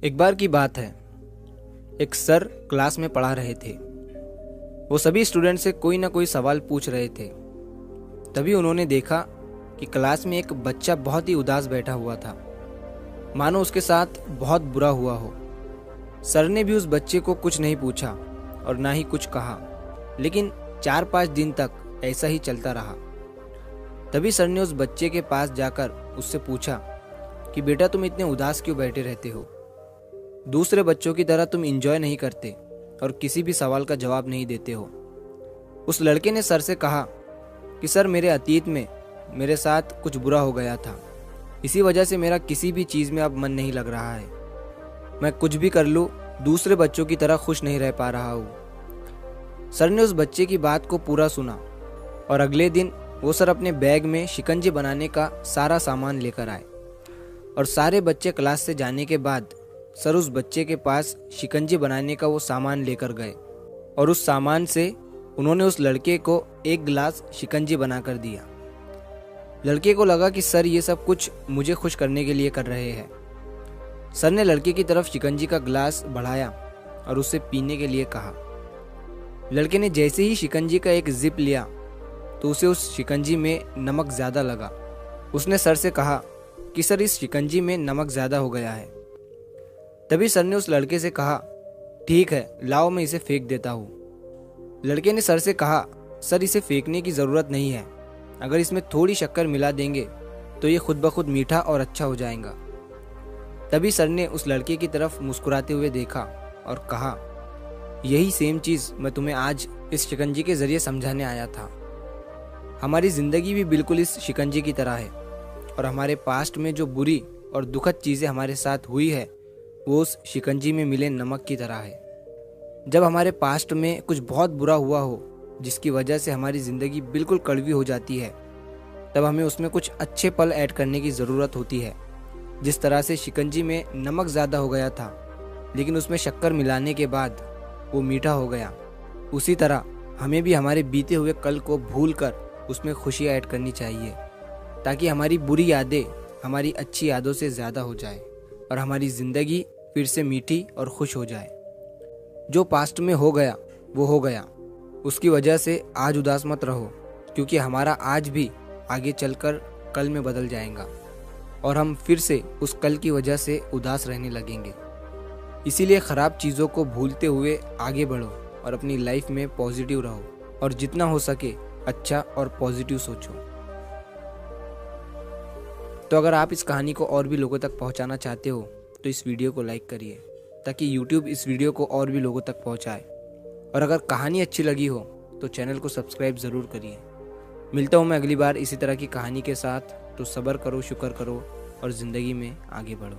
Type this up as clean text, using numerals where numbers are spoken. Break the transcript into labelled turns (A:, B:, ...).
A: एक बार की बात है, एक सर क्लास में पढ़ा रहे थे। वो सभी स्टूडेंट से कोई ना कोई सवाल पूछ रहे थे। तभी उन्होंने देखा कि क्लास में एक बच्चा बहुत ही उदास बैठा हुआ था, मानो उसके साथ बहुत बुरा हुआ हो। सर ने भी उस बच्चे को कुछ नहीं पूछा और ना ही कुछ कहा, लेकिन 4-5 दिन तक ऐसा ही चलता रहा। तभी सर ने उस बच्चे के पास जाकर उससे पूछा कि बेटा, तुम इतने उदास क्यों बैठे रहते हो? दूसरे बच्चों की तरह तुम एंजॉय नहीं करते और किसी भी सवाल का जवाब नहीं देते हो। उस लड़के ने सर से कहा कि सर, मेरे अतीत में मेरे साथ कुछ बुरा हो गया था। इसी वजह से मेरा किसी भी चीज़ में अब मन नहीं लग रहा है। मैं कुछ भी कर लूँ, दूसरे बच्चों की तरह खुश नहीं रह पा रहा हूँ। सर ने उस बच्चे की बात को पूरा सुना और अगले दिन वो सर अपने बैग में शिकंजी बनाने का सारा सामान लेकर आए और सारे बच्चे क्लास से जाने के बाद सर उस बच्चे के पास शिकंजी बनाने का वो सामान लेकर गए और उस सामान से उन्होंने उस लड़के को एक गिलास शिकंजी बनाकर दिया। लड़के को लगा कि सर ये सब कुछ मुझे खुश करने के लिए कर रहे हैं। सर ने लड़के की तरफ शिकंजी का गिलास बढ़ाया और उससे पीने के लिए कहा। लड़के ने जैसे ही शिकंजी का एक जिप लिया तो उसे उस शिकंजी में नमक ज़्यादा लगा। उसने सर से कहा कि सर, इस शिकंजी में नमक ज़्यादा हो गया है। तभी सर ने उस लड़के से कहा, ठीक है, लाओ मैं इसे फेंक देता हूँ। लड़के ने सर से कहा, सर, इसे फेंकने की ज़रूरत नहीं है। अगर इसमें थोड़ी शक्कर मिला देंगे तो ये खुद ब खुद मीठा और अच्छा हो जाएगा। तभी सर ने उस लड़के की तरफ मुस्कुराते हुए देखा और कहा, यही सेम चीज़ मैं तुम्हें आज इस शिकंजी के ज़रिए समझाने आया था। हमारी ज़िंदगी भी बिल्कुल इस शिकंजी की तरह है और हमारे पास्ट में जो बुरी और दुखद चीज़ें हमारे साथ हुई है वो उस शिकंजी में मिले नमक की तरह है। जब हमारे पास्ट में कुछ बहुत बुरा हुआ हो जिसकी वजह से हमारी ज़िंदगी बिल्कुल कड़वी हो जाती है, तब हमें उसमें कुछ अच्छे पल ऐड करने की ज़रूरत होती है। जिस तरह से शिकंजी में नमक ज़्यादा हो गया था लेकिन उसमें शक्कर मिलाने के बाद वो मीठा हो गया, उसी तरह हमें भी हमारे बीते हुए कल को भूल कर उसमें खुशियाँ ऐड करनी चाहिए, ताकि हमारी बुरी यादें हमारी अच्छी यादों से ज़्यादा हो जाए और हमारी ज़िंदगी फिर से मीठी और खुश हो जाए। जो पास्ट में हो गया वो हो गया, उसकी वजह से आज उदास मत रहो, क्योंकि हमारा आज भी आगे चलकर कल में बदल जाएगा और हम फिर से उस कल की वजह से उदास रहने लगेंगे। इसीलिए ख़राब चीज़ों को भूलते हुए आगे बढ़ो और अपनी लाइफ में पॉजिटिव रहो और जितना हो सके अच्छा और पॉजिटिव सोचो। तो अगर आप इस कहानी को और भी लोगों तक पहुंचाना चाहते हो तो इस वीडियो को लाइक करिए, ताकि YouTube इस वीडियो को और भी लोगों तक पहुंचाए। और अगर कहानी अच्छी लगी हो तो चैनल को सब्सक्राइब ज़रूर करिए। मिलता हूँ मैं अगली बार इसी तरह की कहानी के साथ। तो सब्र करो, शुक्र करो और ज़िंदगी में आगे बढ़ो।